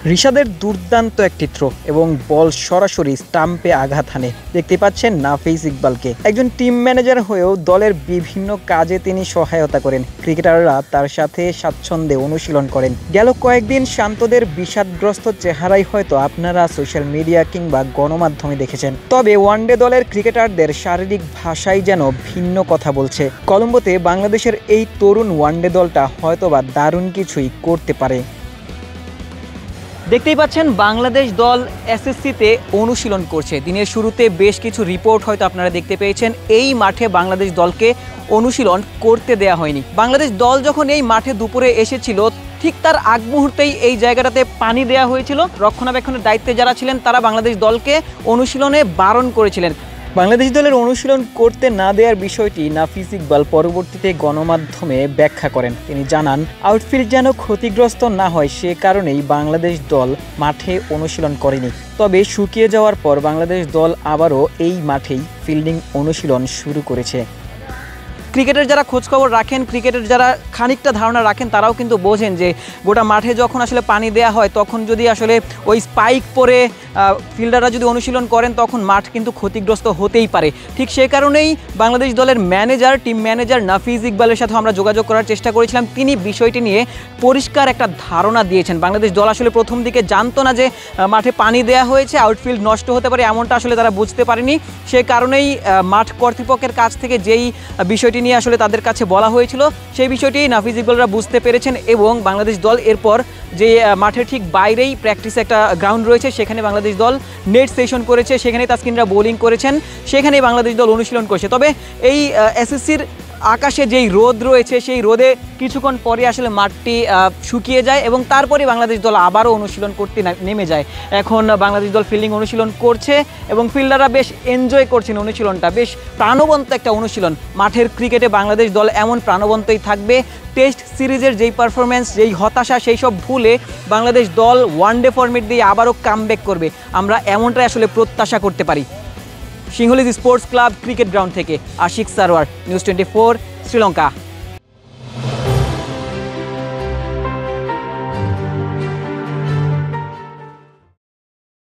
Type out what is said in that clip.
রিশাদের দুর্দান্ত একটি থ্রো এবং বল সরাসরি স্টাম্পে আঘাত হানে। দেখতে পাচ্ছেন নাফিজ ইকবালকে। একজন টিম ম্যানেজার হয়েও দলের বিভিন্ন কাজে তিনি সহায়তা করেন। ক্রিকেটাররা তার সাথে স্বাচ্ছন্দ্যে অনুশীলন করেন। গেল কয়েকদিন শান্তদের বিষাদগ্রস্ত চেহারাই হয়তো আপনারা সোশ্যাল মিডিয়া কিংবা গণমাধ্যমে দেখেছেন। তবে ওয়ানডে দলের ক্রিকেটারদের শারীরিক ভাষাই যেন ভিন্ন কথা বলছে। কলম্বোতে বাংলাদেশের এই তরুণ ওয়ানডে দলটা হয়তোবা দারুণ কিছুই করতে পারে। দেখতেই পাচ্ছেন বাংলাদেশ দল এসএসসিতে অনুশীলন করছে। দিনের শুরুতে বেশ কিছু রিপোর্ট হয়তো আপনারা দেখতে পেয়েছেন। এই মাঠে বাংলাদেশ দলকে অনুশীলন করতে দেয়া হয়নি। বাংলাদেশ দল যখন এই মাঠে দুপুরে এসেছিল ঠিক তার আগ মুহূর্তেই এই জায়গাটাতে পানি দেয়া হয়েছিল। রক্ষণাবেক্ষণের দায়িত্বে যারা ছিলেন তারা বাংলাদেশ দলকে অনুশীলনে বারণ করেছিলেন। বাংলাদেশ দলের অনুশীলন করতে না দেওয়ার বিষয়টি নাফিজ ইকবাল পরবর্তীতে গণমাধ্যমে ব্যাখ্যা করেন। তিনি জানান, আউটফিল্ড যেন ক্ষতিগ্রস্ত না হয় সে কারণেই বাংলাদেশ দল মাঠে অনুশীলন করেনি। তবে শুকিয়ে যাওয়ার পর বাংলাদেশ দল আবারও এই মাঠেই ফিল্ডিং অনুশীলন শুরু করেছে। ক্রিকেটের যারা খোঁজখবর রাখেন, ক্রিকেটের যারা খানিকটা ধারণা রাখেন তারাও কিন্তু বোঝেন যে গোটা মাঠে যখন আসলে পানি দেয়া হয় তখন যদি আসলে ওই স্পাইক পরে ফিল্ডাররা যদি অনুশীলন করেন তখন মাঠ কিন্তু ক্ষতিগ্রস্ত হতেই পারে। ঠিক সেই কারণেই বাংলাদেশ দলের টিম ম্যানেজার নাফিজ ইকবালের সাথে আমরা যোগাযোগ করার চেষ্টা করেছিলাম। তিনি বিষয়টি নিয়ে পরিষ্কার একটা ধারণা দিয়েছেন। বাংলাদেশ দল আসলে প্রথম দিকে জানতো না যে মাঠে পানি দেয়া হয়েছে, আউটফিল্ড নষ্ট হতে পারে এমনটা আসলে তারা বুঝতে পারেনি। সে কারণেই মাঠ কর্তৃপক্ষের কাছ থেকে যেই বিষয়টি নিয়ে আসলে তাদের কাছে বলা হয়েছিল সেই বিষয়টি নাফিজ ইকবালরা বুঝতে পেরেছেন এবং বাংলাদেশ দল এরপর যে মাঠের ঠিক বাইরেই প্র্যাকটিসে একটা গ্রাউন্ড রয়েছে সেখানে বাংলাদেশ দল নেট সেশন করেছে, সেখানে তাসকিনরা বোলিং করেছেন, সেখানেই বাংলাদেশ দল অনুশীলন করেছে। তবে এই এসএসসির আকাশে যেই রোদ রয়েছে সেই রোদে কিছুক্ষণ পরে আসলে মাঠটি শুকিয়ে যায় এবং তারপরে বাংলাদেশ দল আবারও অনুশীলন করতে নেমে যায়। এখন বাংলাদেশ দল ফিল্ডিং অনুশীলন করছে এবং ফিল্ডাররা বেশ এনজয় করছেন অনুশীলনটা। বেশ প্রাণবন্ত একটা অনুশীলন। মাঠের ক্রিকেটে বাংলাদেশ দল এমন প্রাণবন্তই থাকবে। টেস্ট সিরিজের যেই পারফরমেন্স, যেই হতাশা, সেই সব ভুলে বাংলাদেশ দল ওয়ানডে ফরম্যাট দিয়ে আবারও কামব্যাক করবে। আমরা এমনটাই আসলে প্রত্যাশা করতে পারি। Sinhalese sports club cricket ground থেকে আশিক সারোয়ার, নিউজ 24, শ্রীলঙ্কা।